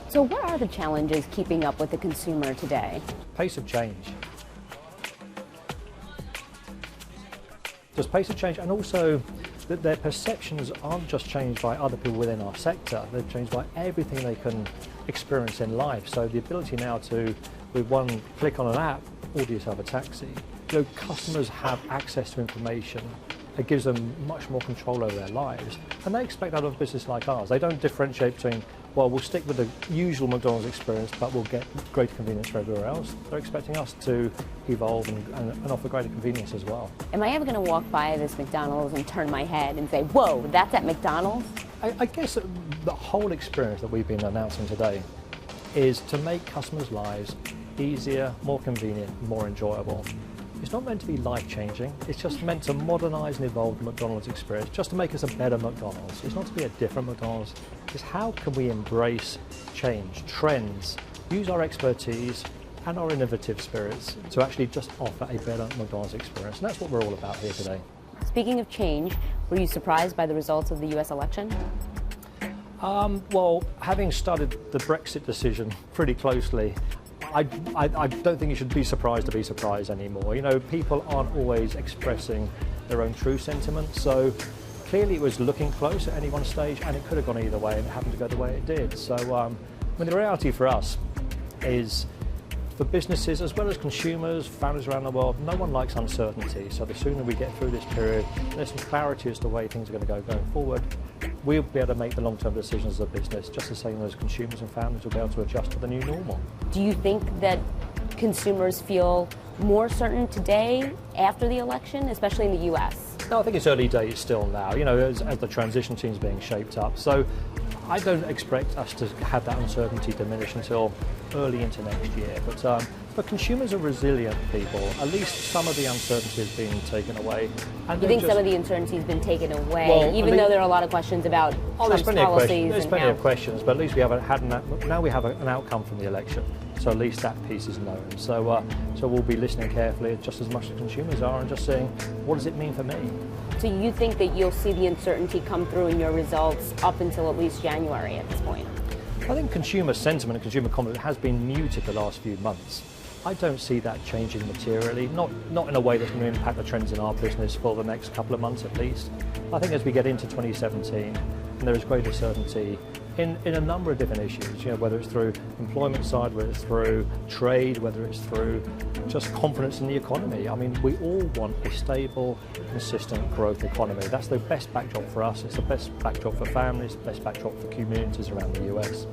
So what are the challenges keeping up with the consumer today? Pace of change. Just pace of change, and also that their perceptions aren't just changed by other people within our sector, they're changed by everything they can experience in life. So the ability now to, with one click on an app, order yourself a taxi. You know, customers have access to information. It gives them much more control over their lives, and they expect out of a business like ours. They don't differentiate between, well, we'll stick with the usual McDonald's experience, but we'll get greater convenience for everywhere else. They're expecting us to evolve and offer greater convenience as well. Am I ever going to walk by this McDonald's and turn my head and say, whoa, that's at McDonald's? I guess the whole experience that we've been announcing today is to make customers' lives easier, more convenient, more enjoyable. It's not meant to be life-changing, it's just meant to modernise and evolve the McDonald's experience, just to make us a better McDonald's. It's not to be a different McDonald's, it's how can we embrace change, trends, use our expertise and our innovative spirits to actually just offer a better McDonald's experience. And that's what we're all about here today. Speaking of change, were you surprised by the results of the US election? Well, having studied the Brexit decision pretty closely, I don't think you should be surprised to be surprised anymore. You know, people aren't always expressing their own true sentiments, so clearly it was looking close at any one stage, and it could have gone either way, and it happened to go the way it did. So, I mean, the reality for us is, for businesses as well as consumers, families around the world, no one likes uncertainty. So the sooner we get through this period, there's some clarity as to the way things are going to go going forward, we'll be able to make the long-term decisions as a business, just the same as consumers and families will be able to adjust to the new normal. Do you think that consumers feel more certain today after the election, especially in the US? No, I think it's early days still now, you know, as the transition team's being shaped up. So I don't expect us to have that uncertainty diminish until early into next year. But consumers are resilient people. At least some of the uncertainty has been taken away. And you think some of the uncertainty has been taken away, well, even though there are a lot of questions about Trump's policies? There's plenty of questions, but at least we haven't had now we have an outcome from the election. So at least that piece is known. So we'll be listening carefully just as much as consumers are, and just saying, what does it mean for me? So you think that you'll see the uncertainty come through in your results up until at least January at this point? I think consumer sentiment and consumer confidence has been muted the last few months. I don't see that changing materially, not in a way that's going to impact the trends in our business for the next couple of months at least. I think as we get into 2017, and there is greater certainty in a number of different issues, you know, whether it's through employment side, whether it's through trade, whether it's through just confidence in the economy. I mean, we all want a stable, consistent growth economy. That's the best backdrop for us, it's the best backdrop for families, the best backdrop for communities around the US.